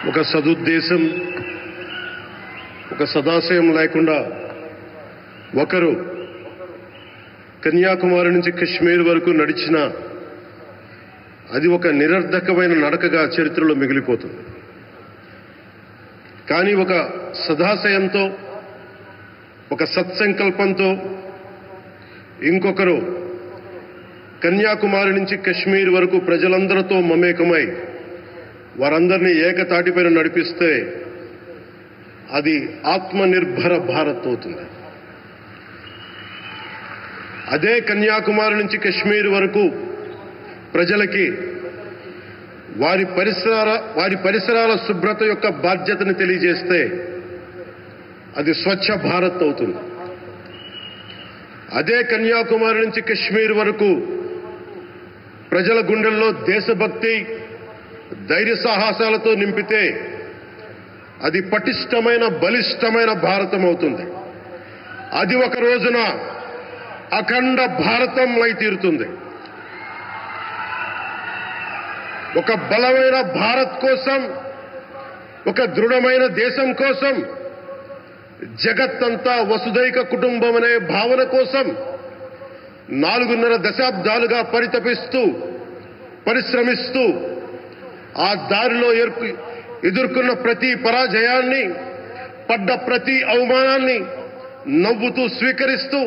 ఒక సదుద్దేశం, ఒక సదాశయం లేకుండా ఒకరు కన్యాకుమారి నుంచి కశ్మీర్ వరకు నడిచిన అది ఒక నిరర్ధకమైన నడకగా చరిత్రలో మిగిలిపోతుంది. కానీ ఒక సదాశయంతో, ఒక సత్సంకల్పంతో ఇంకొకరు కన్యాకుమారి నుంచి కశ్మీర్ వరకు ప్రజలందరితో మమేకమై వారందరినీ ఏకతాటిపైన నడిపిస్తే అది ఆత్మనిర్భర భారత్ అవుతుంది. అదే కన్యాకుమారి నుంచి కశ్మీర్ వరకు ప్రజలకి వారి పరిసరాల శుభ్రత యొక్క బాధ్యతను తెలియజేస్తే అది స్వచ్ఛ భారత్ అవుతుంది. అదే కన్యాకుమారి నుంచి కశ్మీర్ వరకు ప్రజల గుండెల్లో దేశభక్తి, ధైర్య సాహసాలతో నింపితే అది పటిష్టమైన, బలిష్టమైన భారతం అవుతుంది. అది ఒక రోజున అఖండ భారతం అయి తీరుతుంది. ఒక బలమైన భారత్ కోసం, ఒక దృఢమైన దేశం కోసం, జగత్తంతా వసుదైక కుటుంబం అనే భావన కోసం 4.5 దశాబ్దాలుగా పరితపిస్తూ, పరిశ్రమిస్తూ ఆ దారిలో ఎదుర్కొన్న ప్రతి పరాజయాన్ని, పడ్డ ప్రతి అవమానాన్ని నవ్వుతూ స్వీకరిస్తూ,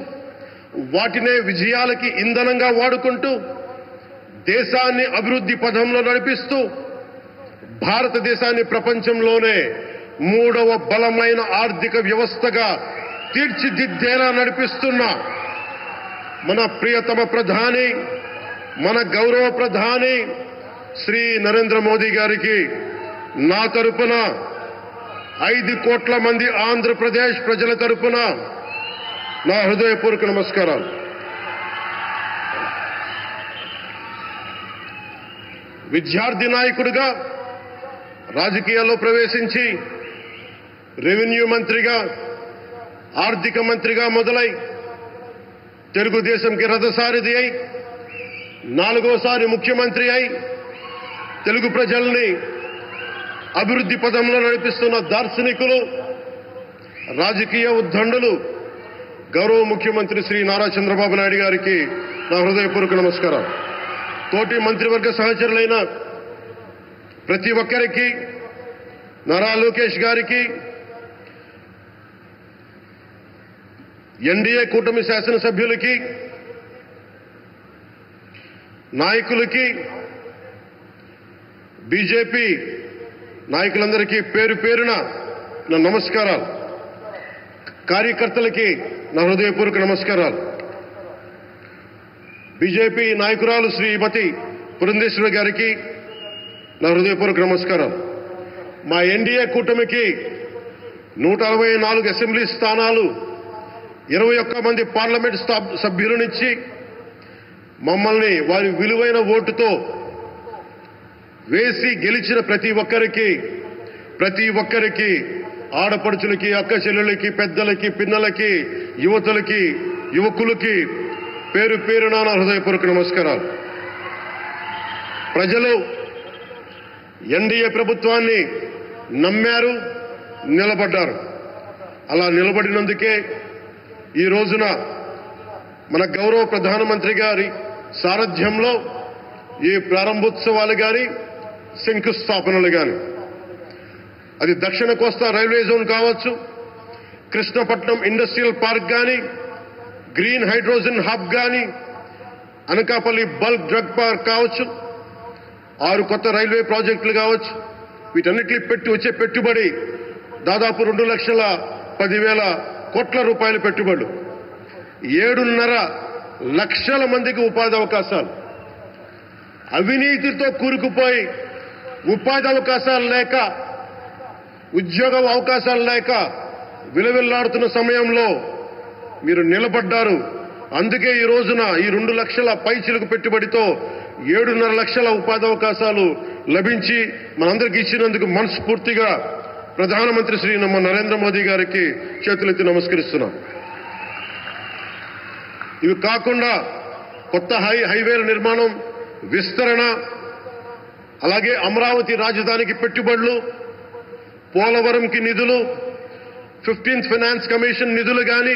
వాటినే విజయాలకి ఇంధనంగా వాడుకుంటూ, దేశాన్ని అభివృద్ధి పథంలో నడిపిస్తూ, భారతదేశాన్ని ప్రపంచంలోనే 3వ బలమైన ఆర్థిక వ్యవస్థగా తీర్చిదిద్దేలా నడిపిస్తున్న మన ప్రియతమ ప్రధాని, మన గౌరవ ప్రధాని శ్రీ నరేంద్ర మోదీ గారికి నా తరపున 5 కోట్ల మంది ఆంధ్రప్రదేశ్ ప్రజల తరపున నా హృదయపూర్వక నమస్కారాలు. విద్యార్థి నాయకుడిగా రాజకీయాల్లో ప్రవేశించి రెవెన్యూ మంత్రిగా, ఆర్థిక మంత్రిగా మొదలై తెలుగుదేశంకి రథసారథి అయి 4వసారి ముఖ్యమంత్రి అయి తెలుగు ప్రజల్ని అభివృద్ధి పదంలో నడిపిస్తున్న దార్శనికులు, రాజకీయ ఉద్దండులు గౌరవ ముఖ్యమంత్రి శ్రీ నారా చంద్రబాబు నాయుడు గారికి నా హృదయపూర్వక నమస్కారం. తోటి మంత్రివర్గ సహచరులైన ప్రతి ఒక్కరికి, నారా లోకేష్ గారికి, ఎన్డీఏ కూటమి శాసనసభ్యులకి, నాయకులకి, బీజేపీ నాయకులందరికీ పేరు పేరున నా నమస్కారాలు. కార్యకర్తలకి నా హృదయపూర్వక నమస్కారాలు. బీజేపీ నాయకురాలు శ్రీమతి పురంధేశ్వరి గారికి నా హృదయపూర్వక నమస్కారాలు. మా ఎన్డీఏ కూటమికి 164 అసెంబ్లీ స్థానాలు, 21 మంది పార్లమెంట్ సభ్యులనిచ్చి మమ్మల్ని వారి విలువైన ఓటుతో వేసి గెలిచిన ప్రతి ఒక్కరికి ఆడపడుచులకి, అక్క చెల్లెలకి, పెద్దలకి, పిన్నలకి, యువతులకి, యువకులకి పేరు పేరున నా హృదయపూర్వక నమస్కారాలు. ప్రజలు ఎన్డీఏ ప్రభుత్వాన్ని నమ్మారు, నిలబడ్డారు. అలా నిలబడినందుకే ఈ రోజున మన గౌరవ ప్రధానమంత్రి గారి సారథ్యంలో ఈ ప్రారంభోత్సవాలు కానీ, శంకుస్థాపనలు కానీ, అది దక్షిణ కోస్తా రైల్వే జోన్ కావచ్చు, కృష్ణపట్నం ఇండస్ట్రియల్ పార్క్ కానీ, గ్రీన్ హైడ్రోజన్ హబ్ కానీ, అనకాపల్లి బల్క్ డ్రగ్ పార్క్ కావచ్చు, 6 కొత్త రైల్వే ప్రాజెక్టులు కావచ్చు, వీటన్నిటిని వచ్చే పెట్టుబడి దాదాపు 2,10,000 కోట్ల రూపాయల పెట్టుబడులు, 7.5 లక్షల మందికి ఉపాధి అవకాశాలు. అవినీతితో కూరుకుపోయి ఉపాధి అవకాశాలు లేక, ఉద్యోగ అవకాశాలు లేక విలవిల్లాడుతున్న సమయంలో మీరు నిలబడ్డారు. అందుకే ఈ రోజున ఈ 2 లక్షల పైచిలకు పెట్టుబడితో 7.5 లక్షల ఉపాధి అవకాశాలు లభించి మనందరికీ ఇచ్చినందుకు మనస్ఫూర్తిగా ప్రధానమంత్రి శ్రీ నరేంద్ర మోదీ గారికి చేతులెత్తి నమస్కరిస్తున్నాం. ఇవి కాకుండా కొత్త హైవేల నిర్మాణం, విస్తరణ, అలాగే అమరావతి రాజధానికి పెట్టుబడులు, పోలవరంకి నిధులు, 15th ఫైనాన్స్ కమిషన్ నిధులు కానీ,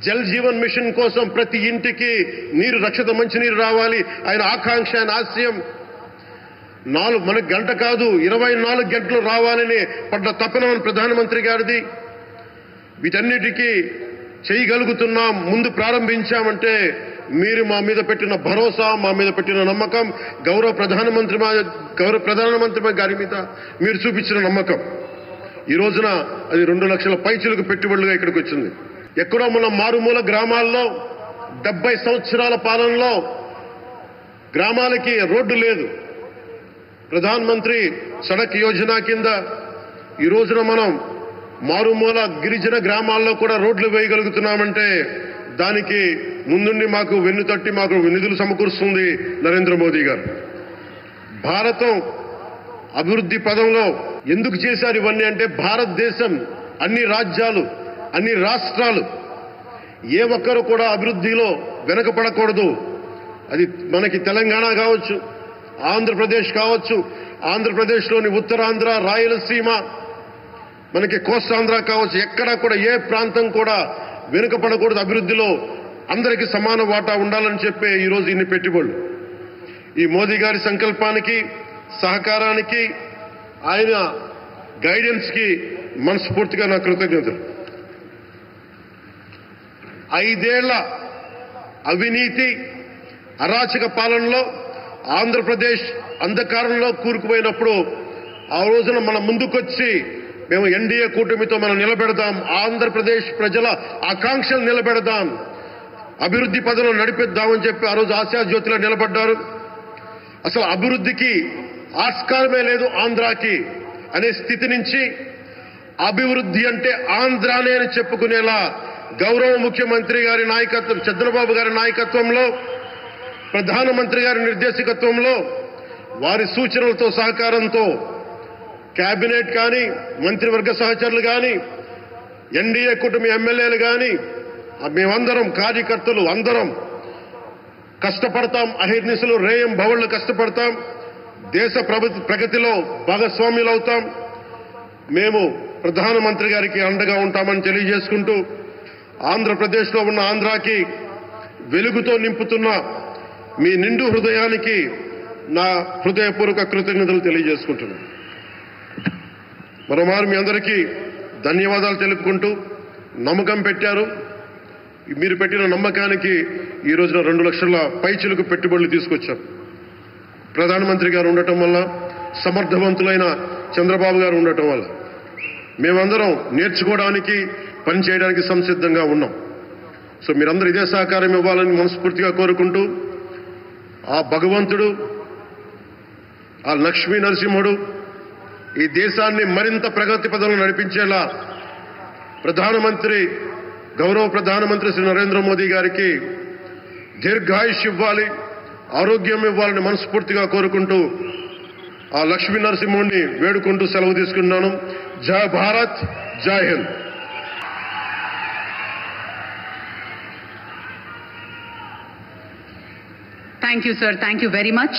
జల్ జీవన్ మిషన్ కోసం ప్రతి ఇంటికి నీరు, రక్షిత మంచినీరు రావాలి ఆయన ఆకాంక్ష, ఆయన ఆశయం. మనకు గంట కాదు 24 గంటలు రావాలని పడ్డ తపన ప్రధానమంత్రి గారిది. వీటన్నిటికీ చేయగలుగుతున్నాం, ముందు ప్రారంభించామంటే మీరు మా మీద పెట్టిన భరోసా, మా మీద పెట్టిన నమ్మకం, గౌరవ ప్రధానమంత్రి గారి మీద మీరు చూపించిన నమ్మకం. ఈ రోజున అది 2 లక్షల పైచిలకు పెట్టుబడులుగా ఇక్కడికి వచ్చింది. ఎక్కడో మన మారుమూల గ్రామాల్లో 70 సంవత్సరాల పాలనలో గ్రామాలకి రోడ్డు లేదు. ప్రధానమంత్రి సడక్ యోజన కింద ఈ రోజున మనం మారుమూల గిరిజన గ్రామాల్లో కూడా రోడ్లు వేయగలుగుతున్నామంటే దానికి ముందుండి మాకు వెన్నుతట్టి మాకు నిధులు సమకూరుస్తుంది నరేంద్ర మోదీ గారు. భారతం అభివృద్ధి పదంలో ఎందుకు చేశారు ఇవన్నీ అంటే, భారతదేశం అన్ని రాజ్యాలు, అన్ని రాష్ట్రాలు ఏ ఒక్కరు కూడా అభివృద్ధిలో వెనకపడకూడదు. అది మనకి తెలంగాణ కావచ్చు, ఆంధ్రప్రదేశ్ కావచ్చు, ఆంధ్రప్రదేశ్లోని ఉత్తరాంధ్ర, రాయలసీమ, మనకి కోస్తాంధ్ర కావచ్చు, ఎక్కడా కూడా ఏ ప్రాంతం కూడా వెనుకపడకూడదు. అభివృద్ధిలో అందరికీ సమాన వాటా ఉండాలని చెప్పే ఈరోజు ఇన్ని పెట్టుబడులు. ఈ మోదీ గారి సంకల్పానికి, సహకారానికి, ఆయన గైడెన్స్ కి మనస్ఫూర్తిగా నా కృతజ్ఞతలు. 5 ఏళ్ల అవినీతి అరాచక పాలనలో ఆంధ్రప్రదేశ్ అంధకారంలో కూరుకుపోయినప్పుడు ఆ రోజున మన ముందుకొచ్చి మేము ఎన్డీఏ కూటమితో మనం నిలబెడదాం, ఆంధ్రప్రదేశ్ ప్రజల ఆకాంక్షలు నిలబెడదాం, అభివృద్ధి పదంలో నడిపిద్దామని చెప్పి ఆ రోజు ఆశాజ్యోతిలో నిలబడ్డారు. అసలు అభివృద్ధికి ఆస్కారమే లేదు ఆంధ్రాకి అనే స్థితి నుంచి అభివృద్ధి అంటే ఆంధ్రానే అని చెప్పుకునేలా గౌరవ ముఖ్యమంత్రి గారి నాయకత్వం, చంద్రబాబు గారి నాయకత్వంలో, ప్రధానమంత్రి గారి నిర్దేశకత్వంలో, వారి సూచనలతో సహకారంతో కేబినెట్ కానీ, మంత్రివర్గ సహచరులు కానీ, ఎన్డీఏ కూటమి ఎమ్మెల్యేలు కానీ, మేమందరం కార్యకర్తలు అందరం కష్టపడతాం. అహిర్నిశలు రేయం భవళ్లు కష్టపడతాం. దేశ ప్రగతిలో భాగస్వామ్యులవుతాం. మేము ప్రధానమంత్రి గారికి అండగా ఉంటామని తెలియజేసుకుంటూ, ఆంధ్రప్రదేశ్లో ఉన్న ఆంధ్రాకి వెలుగుతో నింపుతున్న మీ నిండు హృదయానికి నా హృదయపూర్వక కృతజ్ఞతలు తెలియజేసుకుంటున్నాను. మరోమారు మీ అందరికీ ధన్యవాదాలు తెలుపుకుంటూ, నమ్మకం పెట్టారు. మీరు పెట్టిన నమ్మకానికి ఈ రోజున 2 లక్షల పైచిలకు పెట్టుబడులు తీసుకొచ్చాం. ప్రధానమంత్రి గారు ఉండటం వల్ల, సమర్థవంతులైన చంద్రబాబు గారు ఉండటం వల్ల మేమందరం నేర్చుకోవడానికి, పనిచేయడానికి సంసిద్ధంగా ఉన్నాం. సో మీరందరూ ఇదే సహకారం ఇవ్వాలని మనస్ఫూర్తిగా కోరుకుంటూ, ఆ భగవంతుడు, ఆ లక్ష్మీ నరసింహుడు ఈ దేశాన్ని మరింత ప్రగతి పదంలో నడిపించేలా గౌరవ ప్రధానమంత్రి శ్రీ నరేంద్ర మోదీ గారికి దీర్ఘాయుష్ ఇవ్వాలి, ఆరోగ్యం ఇవ్వాలని మనస్ఫూర్తిగా కోరుకుంటూ, ఆ లక్ష్మీ నరసింహుడిని వేడుకుంటూ సెలవు తీసుకున్నాను. జై భారత్, జై Hind. Thank you, sir. Thank you very much.